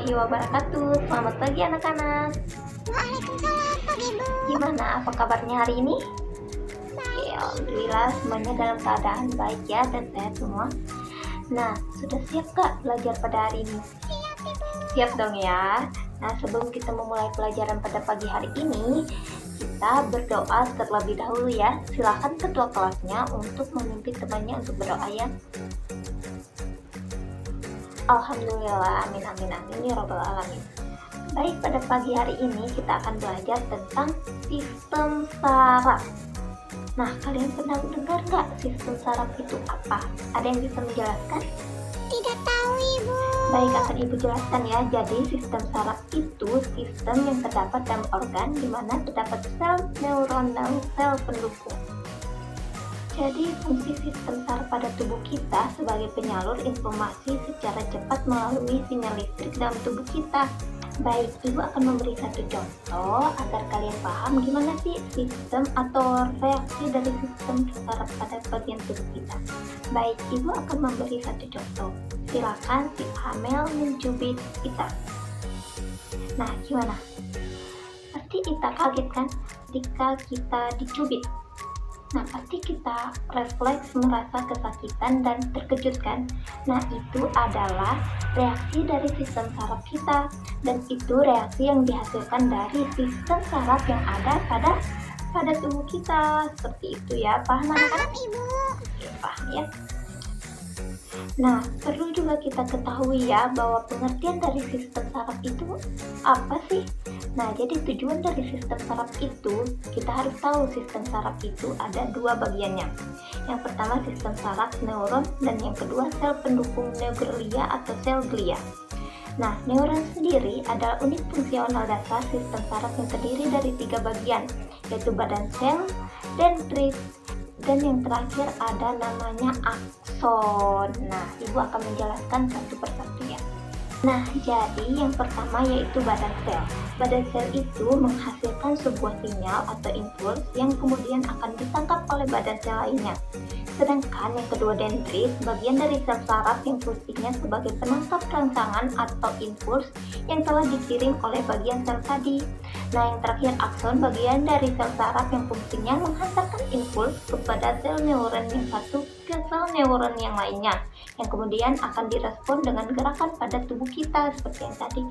warahmatullahi wabarakatuh. Selamat pagi anak-anak. Waalaikumsalam Pak Ibu. Gimana, apa kabarnya hari ini? Oke, alhamdulillah semuanya dalam keadaan baik ya dan sehat semua. Nah, sudah siap Kak belajar pada hari ini? Siap Ibu. Siap dong ya. Nah, sebelum kita memulai pelajaran pada pagi hari ini, kita berdoa terlebih dahulu ya. Silakan ketua kelasnya untuk memimpin temannya untuk berdoa ya. Alhamdulillah, amin amin amin ya robbal alamin. Baik, pada pagi hari ini kita akan belajar tentang sistem saraf. Nah, kalian pernah dengar nggak sistem saraf itu apa? Ada yang bisa menjelaskan? Tidak tahu Ibu. Baik, akan Ibu jelaskan ya. Jadi sistem saraf itu sistem yang terdapat dalam organ di mana terdapat sel neuron dan sel pendukung. Jadi fungsi sistem saraf pada tubuh kita sebagai penyalur informasi secara cepat melalui sinyal listrik dalam tubuh kita. Baik, Ibu akan memberi satu contoh agar kalian paham gimana sih sistem atau reaksi dari sistem saraf pada bagian tubuh kita. Baik, Ibu akan memberi satu contoh. Silakan si Amel mencubit Ita. Nah, gimana? Pasti Ita kaget kan ketika kita dicubit. Nah, pasti kita refleks merasa kesakitan dan terkejut kan? Nah, itu adalah reaksi dari sistem saraf kita. Dan itu reaksi yang dihasilkan dari sistem saraf yang ada pada tubuh kita. Seperti itu ya, paham anak-anak? Ibu. Oke, paham ya. Nah, perlu juga kita ketahui ya bahwa pengertian dari sistem saraf itu apa sih? Nah, jadi tujuan dari sistem saraf itu, kita harus tahu sistem saraf itu ada dua bagiannya. Yang pertama sistem saraf neuron dan yang kedua sel pendukung neuroglia atau sel glia. Nah, neuron sendiri adalah unit fungsional dasar sistem saraf yang terdiri dari tiga bagian, yaitu badan sel, dendrit, dan yang terakhir ada namanya akson. Nah, Ibu akan menjelaskan satu persatu ya. Nah, jadi yang pertama yaitu badan sel. Badan sel itu menghasilkan sebuah sinyal atau impuls yang kemudian akan ditangkap oleh badan sel lainnya. Sedangkan yang kedua dendrit, bagian dari sel saraf yang fungsinya sebagai penangkap rangsangan atau impuls yang telah dikirim oleh bagian sel tadi. Nah, yang terakhir akson, bagian dari sel saraf yang fungsinya menghantarkan impuls kepada sel neuron yang satu ke sel neuron yang lainnya, yang kemudian akan direspon dengan gerakan pada tubuh kita seperti yang tadi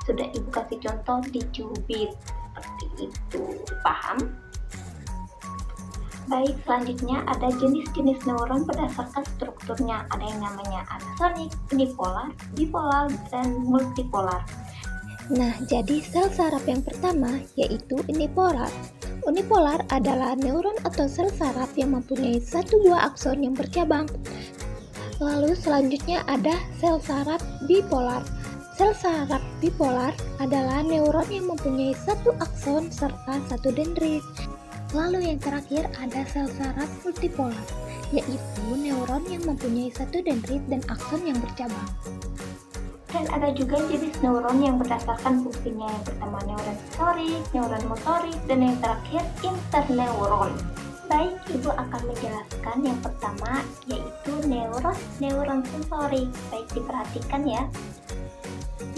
sudah Ibu kasih contoh dicubit. Seperti itu, paham? Baik, selanjutnya ada jenis-jenis neuron berdasarkan strukturnya. Ada yang namanya anasonik, unipolar, bipolar, dan multipolar. Nah, jadi sel saraf yang pertama yaitu unipolar. Unipolar adalah neuron atau sel saraf yang mempunyai satu buah akson yang bercabang. Lalu selanjutnya ada sel saraf bipolar. Sel saraf bipolar adalah neuron yang mempunyai satu akson serta satu dendrit. Lalu yang terakhir ada sel saraf multipolar, yaitu neuron yang mempunyai satu dendrit dan akson yang bercabang. Dan ada juga jenis neuron yang berdasarkan fungsinya. Yang pertama neuron sensorik, neuron motorik, dan yang terakhir interneuron. Baik, Ibu akan menjelaskan yang pertama yaitu neuron sensorik. Baik, diperhatikan ya.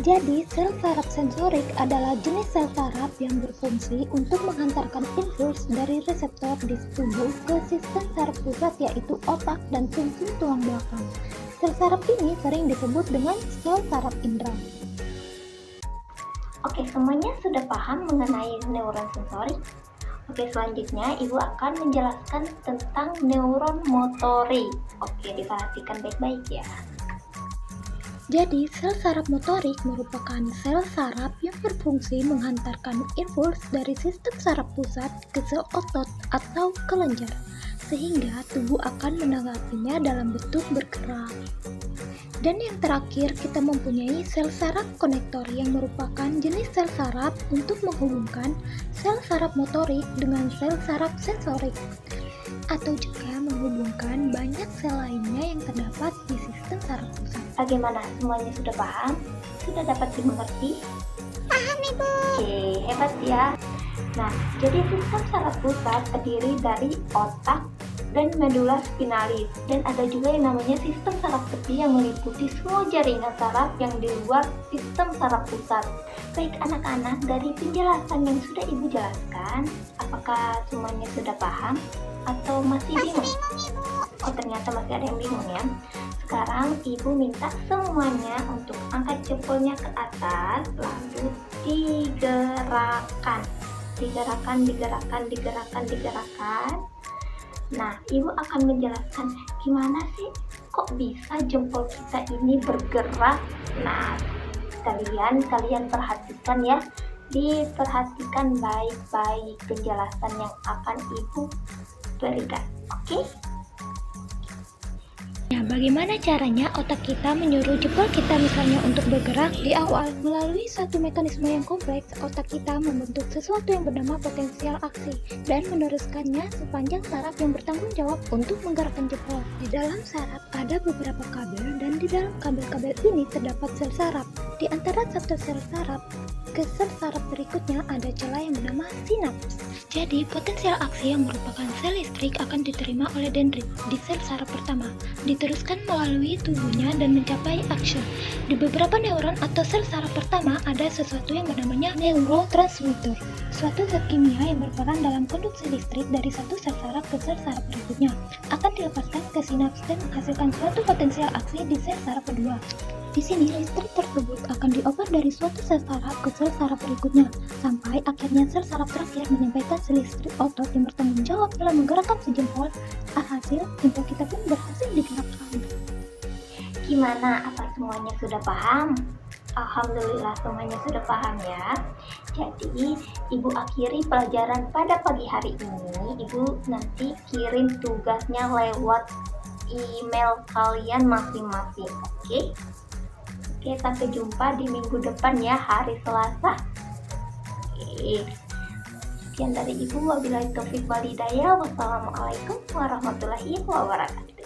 Jadi, sel saraf sensorik adalah jenis sel saraf yang berfungsi untuk menghantarkan impuls dari reseptor di tubuh ke sistem saraf pusat yaitu otak dan sumsum tulang belakang. Sel saraf ini sering disebut dengan sel saraf indera. Oke, semuanya sudah paham mengenai neuron sensorik? Oke, selanjutnya Ibu akan menjelaskan tentang neuron motorik. Oke, diperhatikan baik-baik ya. Jadi, sel saraf motorik merupakan sel saraf yang berfungsi menghantarkan impuls dari sistem saraf pusat ke sel otot atau kelenjar, sehingga tubuh akan menanggapinya dalam bentuk bergerak. Dan yang terakhir, kita mempunyai sel saraf konektor yang merupakan jenis sel saraf untuk menghubungkan sel saraf motorik dengan sel saraf sensorik, atau juga menghubungkan banyak sel lainnya yang terdapat di sistem saraf pusat. Bagaimana? Semuanya sudah paham? Sudah dapat dimengerti? Paham Ibu. Oke, hebat ya. Nah, jadi sistem saraf pusat terdiri dari otak dan medula spinalis. Dan ada juga yang namanya sistem saraf tepi yang meliputi semua jaringan saraf yang di luar sistem saraf pusat. Baik anak-anak, dari penjelasan yang sudah Ibu jelaskan, apakah semuanya sudah paham atau masih bingung? Oh, ternyata masih ada yang bingung ya. Sekarang Ibu minta semuanya untuk angkat jempolnya ke atas, lalu digerakkan. Nah, Ibu akan menjelaskan gimana sih kok bisa jempol kita ini bergerak. Nah, kalian perhatikan ya. Diperhatikan baik-baik penjelasan yang akan Ibu berikan. Oke? Nah, bagaimana caranya otak kita menyuruh jempol kita misalnya untuk bergerak? Di awal, melalui satu mekanisme yang kompleks, otak kita membentuk sesuatu yang bernama potensial aksi dan meneruskannya sepanjang saraf yang bertanggung jawab untuk menggerakkan jempol. Di dalam saraf ada beberapa kabel dan di dalam kabel-kabel ini terdapat sel saraf. Di antara satu sel saraf ke sel saraf berikutnya ada celah yang bernama sinaps. Jadi, potensial aksi yang merupakan sel listrik akan diterima oleh dendrit di sel saraf pertama, diteruskan melalui tubuhnya dan mencapai akson. Di beberapa neuron atau sel saraf pertama ada sesuatu yang bernamanya neurotransmitter, suatu zat kimia yang berperan dalam konduksi listrik dari satu sel saraf ke sel saraf berikutnya, akan dilepaskan ke sinaps dan menghasilkan suatu potensial aksi di sel saraf kedua. Di sini, listrik tersebut akan dioper dari suatu sel saraf ke sel saraf berikutnya, sampai akhirnya sel saraf terakhir menyampaikan sel listrik otot yang bertanggung jawab dalam menggerakkan si jempol. Alhasil, jempol kita pun berhasil digerakkan. Gimana? Apa semuanya sudah paham? Alhamdulillah semuanya sudah paham ya. Jadi, Ibu akhiri pelajaran pada pagi hari ini. Ibu nanti kirim tugasnya lewat email kalian masing-masing. Oke? Oke, sampai jumpa di minggu depan ya, hari Selasa. Oke. Sekian dari Ibu, wabillahi taufiq wal hidayah. Wassalamualaikum warahmatullahi wabarakatuh.